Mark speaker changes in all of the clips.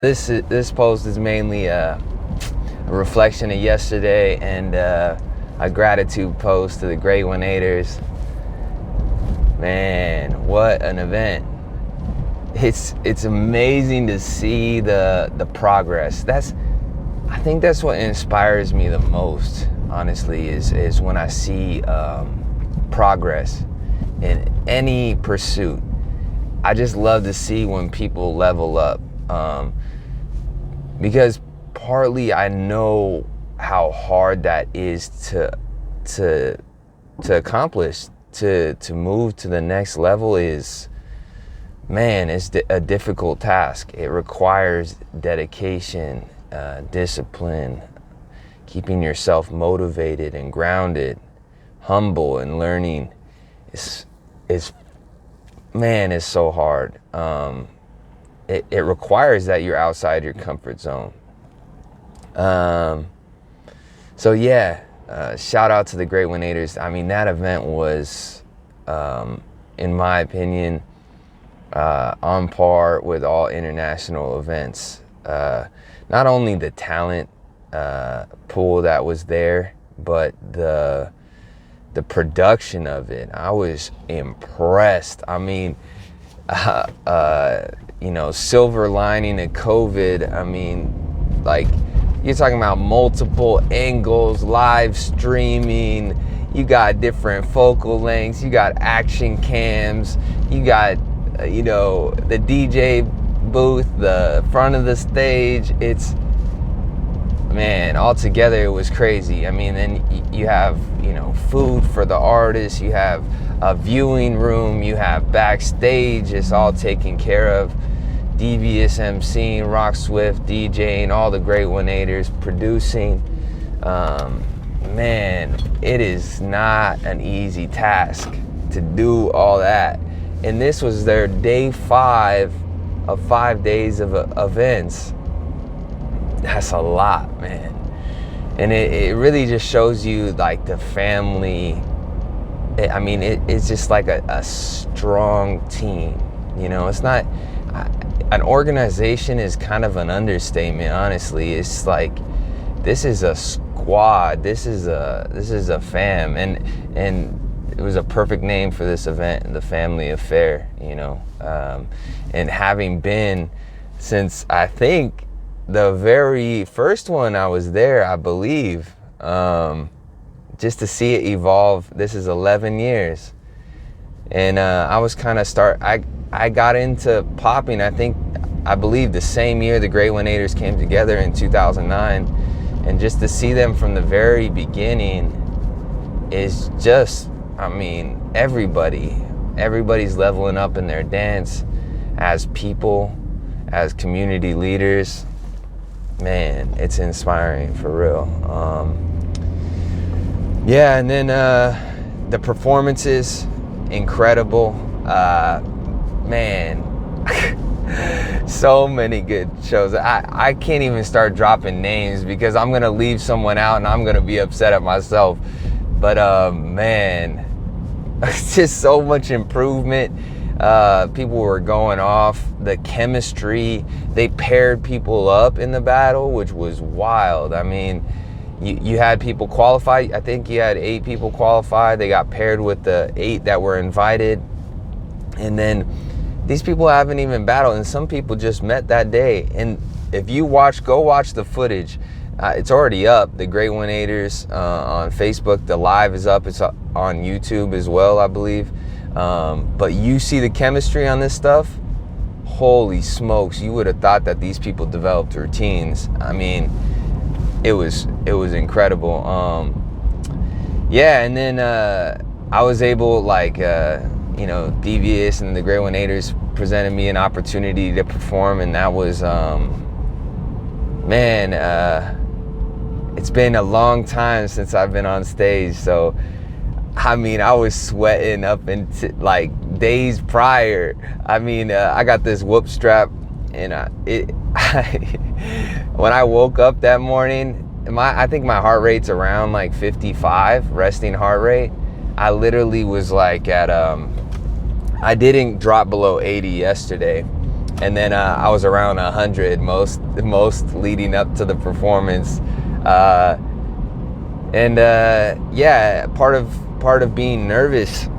Speaker 1: This post is mainly a reflection of yesterday and a gratitude post to the Gr818ers. Man, what an event! It's amazing to see the progress. I think that's what inspires me the most, honestly, is when I see progress in any pursuit. I just love to see when people level up. Because partly I know how hard that is to accomplish, to move to the next level is, man, it's a difficult task. It requires dedication, discipline, keeping yourself motivated and grounded, humble, and learning is man, it's so hard. It requires that you're outside your comfort zone. So yeah, shout out to the Gr818ers. I mean, that event was, in my opinion, on par with all international events. Not only the talent pool that was there, but the production of it. I was impressed. I mean, silver lining of COVID. I mean, like, you're talking about multiple angles, live streaming, you got different focal lengths, you got action cams, you got, the DJ booth, the front of the stage. Man, altogether it was crazy. I mean, then you have, food for the artists, you have a viewing room, you have backstage, it's all taken care of. Devious MCing, Rock Swift DJing, all the Gr818ers producing. Man, it is not an easy task to do all that. And this was their day 5 of 5 days of events. That's a lot, man. And it really just shows you, like, the family. It's just like a strong team. It's not, an organization is kind of an understatement, honestly. It's like, this is a squad. This is a fam, and it was a perfect name for this event, the family affair. And having been since, I think, the very first one I was there, I believe, just to see it evolve. This is 11 years. And I was kind of I got into popping, I believe the same year the Gr818ers came together in 2009. And just to see them from the very beginning is just, everybody's leveling up in their dance as people, as community leaders. Man, it's inspiring for real. And then the performances, incredible. Man, so many good shows. I can't even start dropping names because I'm gonna leave someone out and I'm gonna be upset at myself. But man, it's just so much improvement. People were going off. The chemistry, they paired people up in the battle, which was wild. I mean, you had people qualify. I think you had 8 people qualify. They got paired with the 8 that were invited. And then these people haven't even battled, and some people just met that day. And if you go watch the footage. It's already up, the Gr818ers on Facebook. The live is up. It's on YouTube as well, I believe. But you see the chemistry on this stuff. Holy smokes! You would have thought that these people developed routines. I mean, it was incredible. And then I was able, Devious and the Gr818ers presented me an opportunity to perform, and that was, it's been a long time since I've been on stage, so I was sweating up into days prior. I got this whoop strap, and when I woke up that morning, I think my heart rate's around 55, resting heart rate. I literally was at I didn't drop below 80 yesterday. And then I was around 100 most leading up to the performance. Yeah, part of being nervous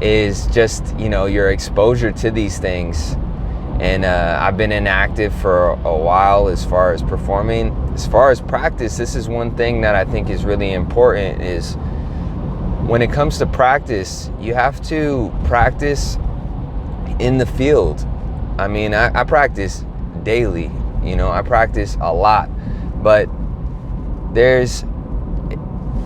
Speaker 1: is just, your exposure to these things. And I've been inactive for a while as far as performing. As far as practice, this is one thing that I think is really important, is when it comes to practice, you have to practice in the field. I mean, I practice daily, I practice a lot, but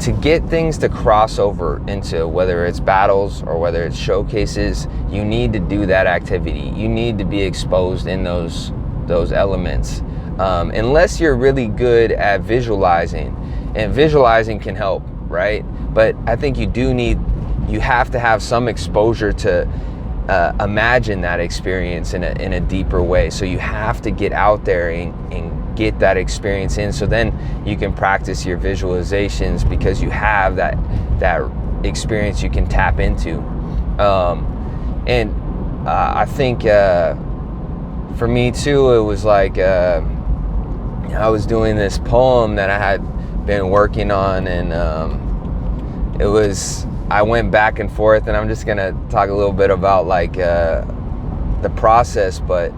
Speaker 1: to get things to cross over into, whether it's battles or whether it's showcases, you need to do that activity. You need to be exposed in those elements. Unless you're really good at visualizing, and visualizing can help, right? But I think you have to have some exposure to imagine that experience in a deeper way. So you have to get out there and get that experience in, so then you can practice your visualizations, because you have that experience you can tap into. I think for me too, it was like I was doing this poem that I had been working on, and I went back and forth, and I'm just gonna talk a little bit about like the process, but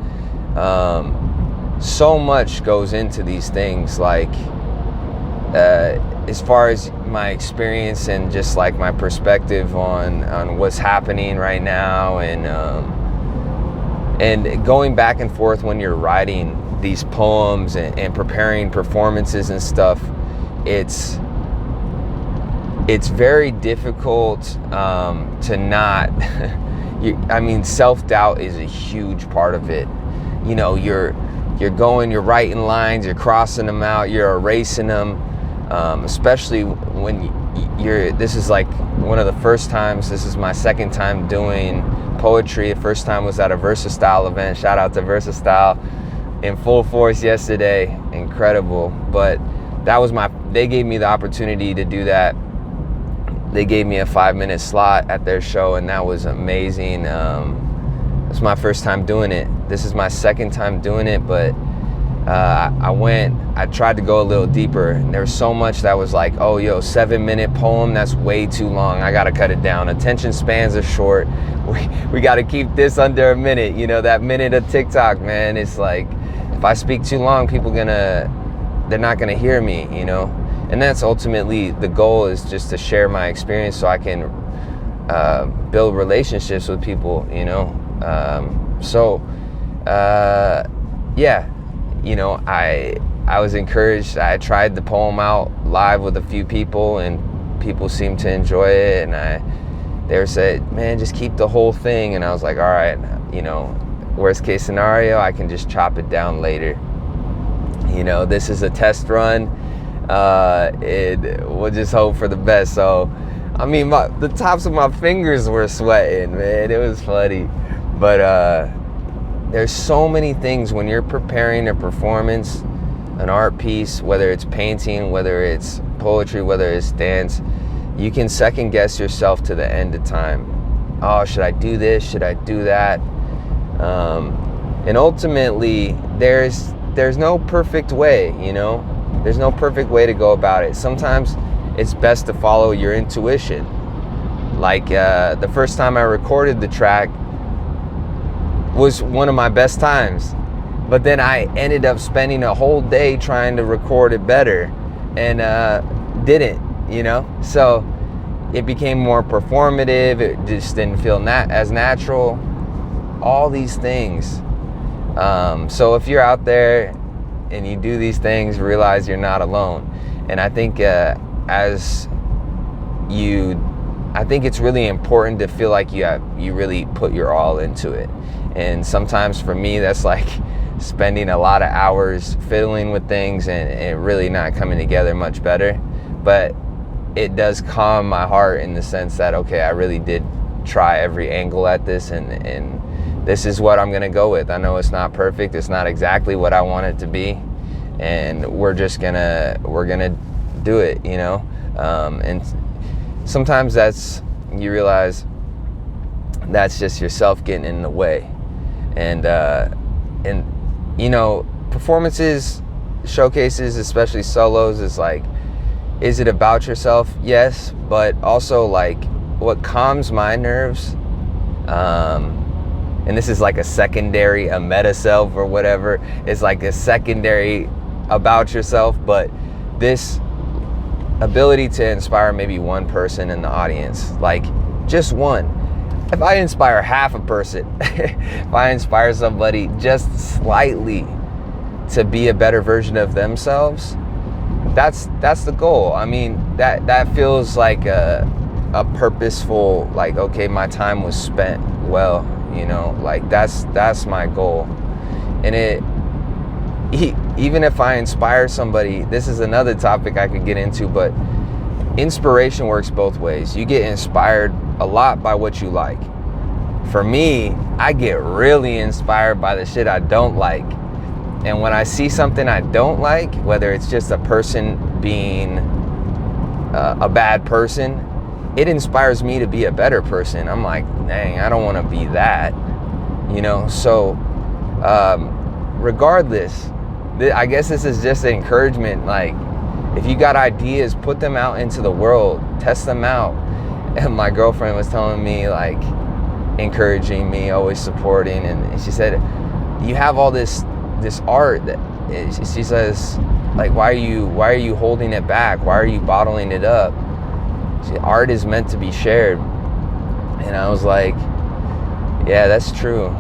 Speaker 1: so much goes into these things, like as far as my experience and just like my perspective on what's happening right now, and going back and forth when you're writing these poems and preparing performances and stuff. It's very difficult to not self-doubt is a huge part of it. You're writing lines, you're crossing them out, you're erasing them, especially when this is like one of the first times. This is my second time doing poetry. The first time was at a VersaStyle event. Shout out to VersaStyle, in full force yesterday. Incredible. But they gave me the opportunity to do that. They gave me a 5-minute slot at their show, and that was amazing. It's my first time doing it. This is my second time doing it, but I tried to go a little deeper, and there was so much that was like, 7-minute poem, that's way too long. I gotta cut it down. Attention spans are short. We gotta keep this under a minute. That minute of TikTok, man, it's like, if I speak too long, they're not gonna hear me, And that's ultimately the goal, is just to share my experience so I can build relationships with people, I was encouraged. I tried the poem out live with a few people, and people seemed to enjoy it, and they said, man, just keep the whole thing. And I was like, all right, worst case scenario, I can just chop it down later. This is a test run. We'll just hope for the best. So, the tops of my fingers were sweating, man. It was funny. But there's so many things when you're preparing a performance, an art piece, whether it's painting, whether it's poetry, whether it's dance, you can second guess yourself to the end of time. Oh, should I do this? Should I do that? And ultimately, there's no perfect way, There's no perfect way to go about it. Sometimes it's best to follow your intuition. Like the first time I recorded the track was one of my best times. But then I ended up spending a whole day trying to record it better, and didn't, So it became more performative. It just didn't feel as natural. All these things. So if you're out there and you do these things, realize you're not alone. And I think I think it's really important to feel like you really put your all into it. And sometimes for me, that's like spending a lot of hours fiddling with things and really not coming together much better. But it does calm my heart in the sense that, okay, I really did try every angle at this, and this is what I'm gonna go with. I know it's not perfect. It's not exactly what I want it to be, and we're gonna do it, and sometimes you realize that's just yourself getting in the way. And you know, performances, showcases, especially solos, is like, is it about yourself? Yes, but also like what calms my nerves, and this is like a meta self or whatever, is like a secondary about yourself, but this ability to inspire maybe one person in the audience, like just one. If I inspire half a person, if I inspire somebody just slightly to be a better version of themselves, that's the goal. I mean, that feels like a purposeful, like, okay, my time was spent well, you know, like that's my goal. And even if I inspire somebody, this is another topic I could get into, but inspiration works both ways. You get inspired a lot by what you like. For me, I get really inspired by the shit I don't like. And when I see something I don't like, whether it's just a person being a bad person, it inspires me to be a better person. I'm like, dang, I don't want to be that, you know? So regardless, I guess this is just an encouragement. Like, if you got ideas, put them out into the world, test them out. And my girlfriend was telling me, like, encouraging me, always supporting, and she said, you have all this art that, she says, like, why are you holding it back? Why are you bottling it up? Art is meant to be shared. And I was like, yeah, that's true.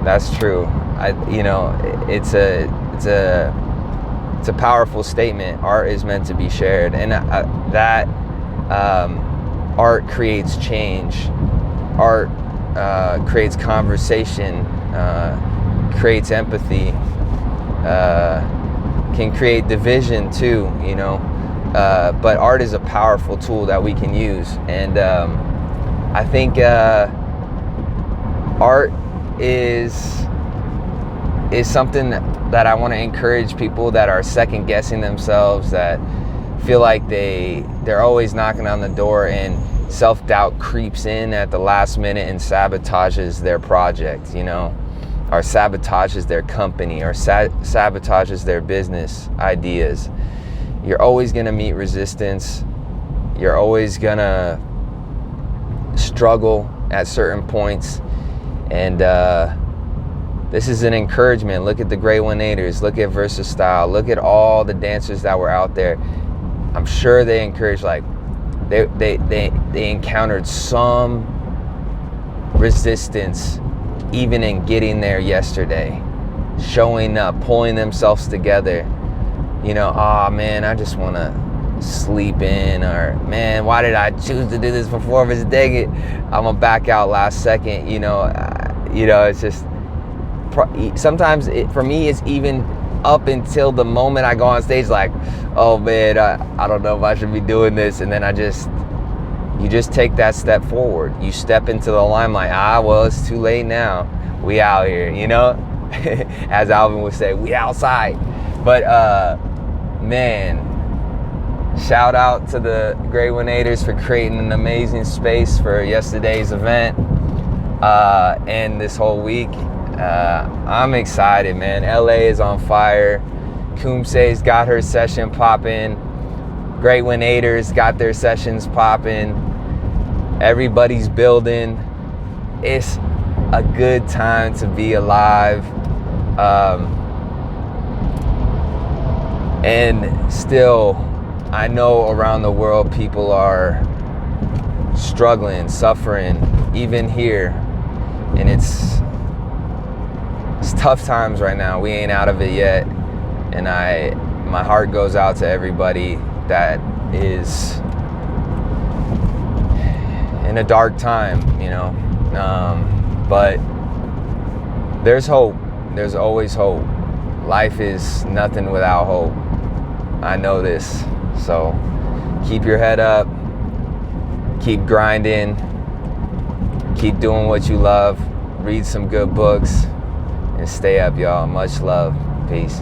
Speaker 1: That's true. It's a powerful statement. Art is meant to be shared, and that art creates change. Art creates conversation, creates empathy, can create division too, you know. But art is a powerful tool that we can use, and I think art is something that I want to encourage people that are second guessing themselves, that feel like they're always knocking on the door, and self-doubt creeps in at the last minute and sabotages their project, you know, or sabotages their company, or sabotages their business ideas. You're always going to meet resistance. You're always going to struggle at certain points. And this is an encouragement. Look at the Gr818ers. Look at Versatile. Look at all the dancers that were out there. I'm sure they encouraged, like, they encountered some resistance even in getting there yesterday, showing up, pulling themselves together. You know, oh man, I just want to sleep in, or man, why did I choose to do this performance? Dang it, I'm gonna back out last second. You know, it's just, sometimes for me, it's even up until the moment I go on stage, like, oh man, I don't know if I should be doing this, and then you just take that step forward. You step into the limelight. Well, it's too late now. We out here, you know, as Alvin would say, we outside. But man, shout out to the Gr818ers for creating an amazing space for yesterday's event and this whole week. I'm excited, man. LA is on fire. Kumse's got her session popping. Gr818ers got their sessions popping. Everybody's building. It's a good time to be alive. And still, I know around the world people are struggling, suffering, even here. And it's tough times right now. We ain't out of it yet. And my heart goes out to everybody that is in a dark time, you know. But there's hope. There's always hope. Life is nothing without hope. I know this. So keep your head up. Keep grinding. Keep doing what you love. Read some good books. And stay up, y'all. Much love. Peace.